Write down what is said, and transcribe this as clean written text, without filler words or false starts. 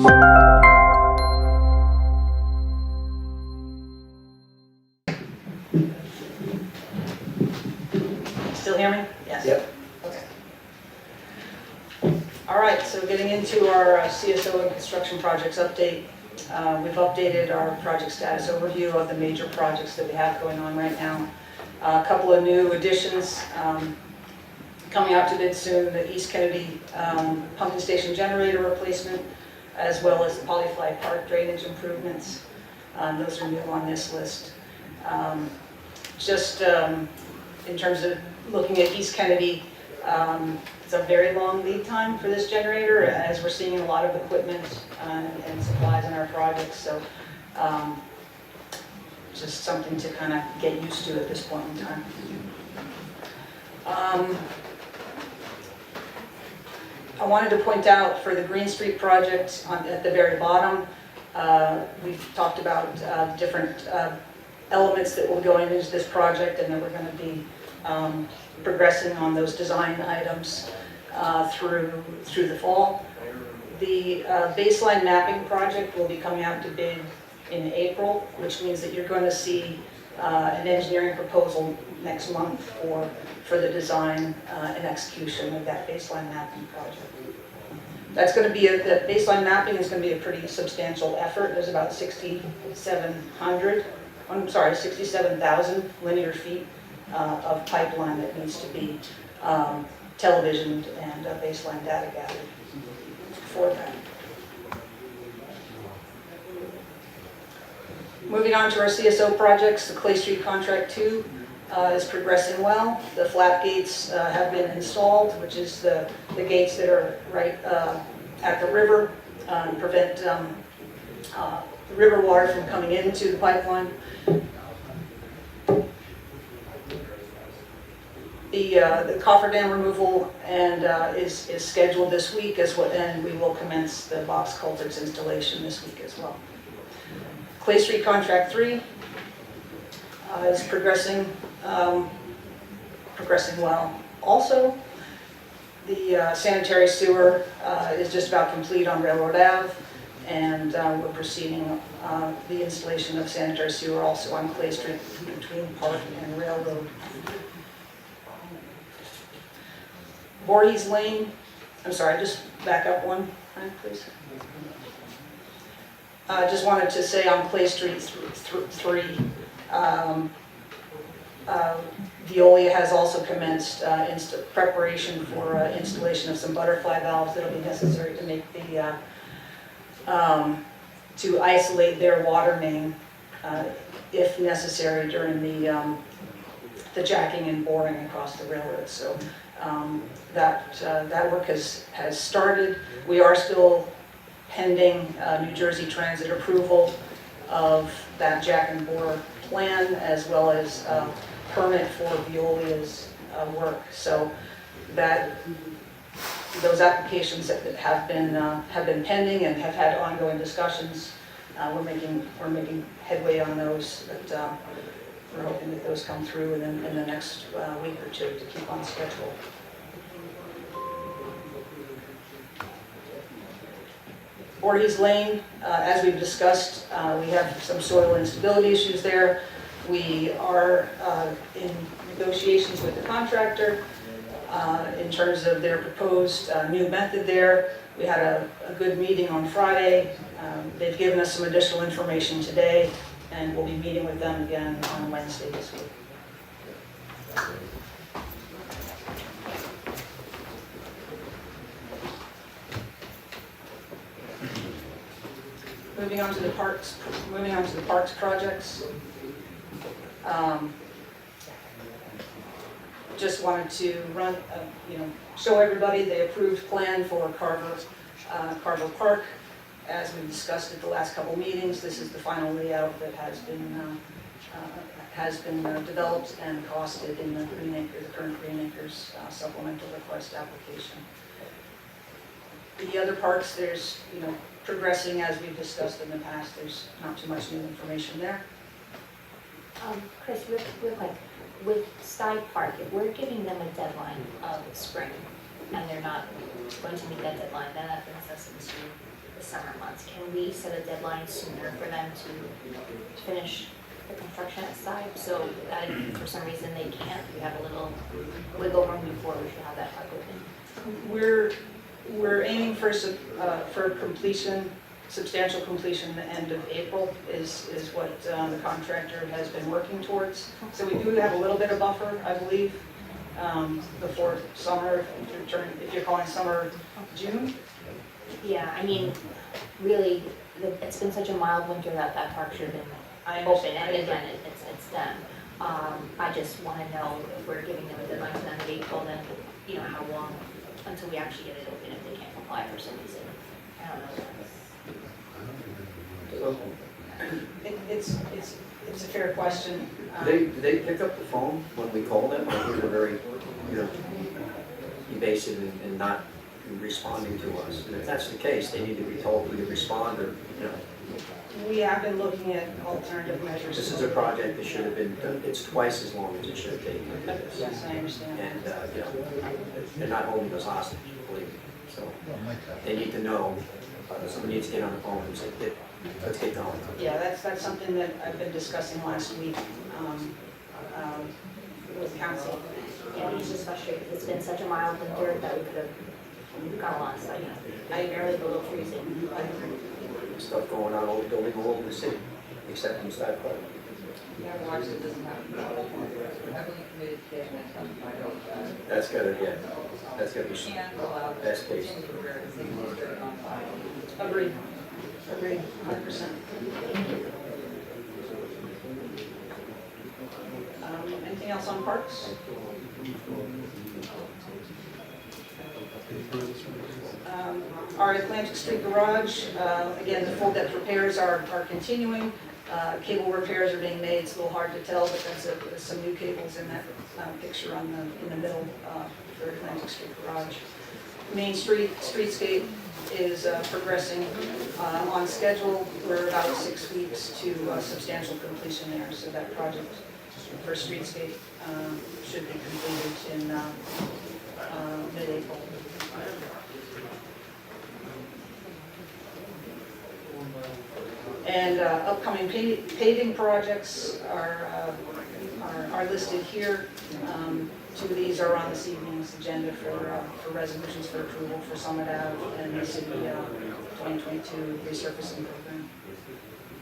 Still hear me? Yes. Yep. Okay. All right, so getting into our CSO and construction projects update. We've updated our project status overview of the major projects that we have going on right now. A couple of new additions coming out to bid soon, the East Kennedy pumping station generator replacement, as well as the Polyfly Park drainage improvements. Those are new on this list. In terms of looking at East Kennedy, it's a very long lead time for this generator, as we're seeing a lot of equipment and supplies in our projects. So just something to kind of get used to at this point in time. I wanted to point out for the Green Street project at the very bottom, we've talked about different elements that will go into this project, and that we're going to be progressing on those design items through the fall. The baseline mapping project will be coming out to bid in April, which means that you're going to see an engineering proposal next month for the design and execution of that baseline mapping project. That's going to be the baseline mapping is going to be a pretty substantial effort. There's about 67,000 linear feet of pipeline that needs to be televisioned and baseline data gathered for that. Moving on to our CSO projects, the Clay Street Contract 2 is progressing well. The flap gates have been installed, which is the gates that are right at the river, prevent the river water from coming into the pipeline. The cofferdam removal is scheduled this week, and we will commence the box culverts installation this week as well. Clay Street Contract 3 is progressing well. Also, the sanitary sewer is just about complete on Railroad Ave, and we're proceeding the installation of sanitary sewer also on Clay Street between Park and Railroad. Voorhees Lane, I'm sorry, just back up one, please. I just wanted to say on Clay Street 3, Veolia has also commenced preparation for installation of some butterfly valves that will be necessary to make the to isolate their water main if necessary during the jacking and boring across the railroad. So that work has started. We are still pending New Jersey Transit approval of that jack and bore plan, as well as permit for Veolia's work. So those applications that have been pending and have had ongoing discussions. We're making headway on those, but we're hoping that those come through in the next week or two to keep on schedule. Voorhees Lane, as we've discussed, we have some soil instability issues there. We are in negotiations with the contractor in terms of their proposed new method there. We had a good meeting on Friday. They've given us some additional information today, and we'll be meeting with them again on Wednesday this week. Moving on to the parks projects. Just wanted to show everybody the approved plan for Carver Park. As we discussed at the last couple meetings, this is the final layout that has been developed and costed in the current Green Acres supplemental request application. The other parks, there's progressing as we've discussed in the past. There's not too much new information there. Chris, real quick, with Sky Park, if we're giving them a deadline of spring and they're not going to meet that deadline, then that brings us into the summer months. Can we set a deadline sooner for them to finish the construction at site? So that if for some reason they can't, we have a little wiggle room before we should have that park open. We're aiming for completion, substantial completion, the end of April is what the contractor has been working towards. So we do have a little bit of buffer, I believe, before summer, if you're calling summer June. Yeah, I mean, really, it's been such a mild winter that that park should have been I open, understand. and again, it's done. I just want to know if we're giving them a deadline to the end of April, then, you know, how long until we actually get it open if they can't comply for some reason. I don't know. It's a fair question. Do they pick up the phone when we call them? I think they're very, evasive and not responding to us. And if that's the case, they need to be told we can respond or, We have been looking at alternative measures. This is a project that should have been done. It's twice as long as it should have taken to do this. Yes, I understand. And, they're not holding us hostage, believe me. So they need to know, somebody needs to get on the phone and say, let's get going. Yeah, that's something that I've been discussing last week with council. Yeah, he's just frustrated. It's been such a mild winter that we could have gone on, so, I barely below freezing. Stuff going on illegal all over the city, except in Side Park. Yeah, Washington doesn't have heavily committed cash. That's gotta, that's gotta be Can't allow best case. anywhere to see dirt on fire. Agreed, 100%. Anything else on parks? Our Atlantic Street garage, again, the full depth repairs are continuing. Cable repairs are being made. It's a little hard to tell, but there's some new cables in that picture in the middle for Atlantic Street garage. Main Street streetscape is progressing on schedule. We're about 6 weeks to substantial completion there, so that project for streetscape should be completed in mid-April. And upcoming paving projects are listed here. 2 of these are on this evening's agenda for resolutions for approval for Summit Ave and the city 2022 resurfacing program.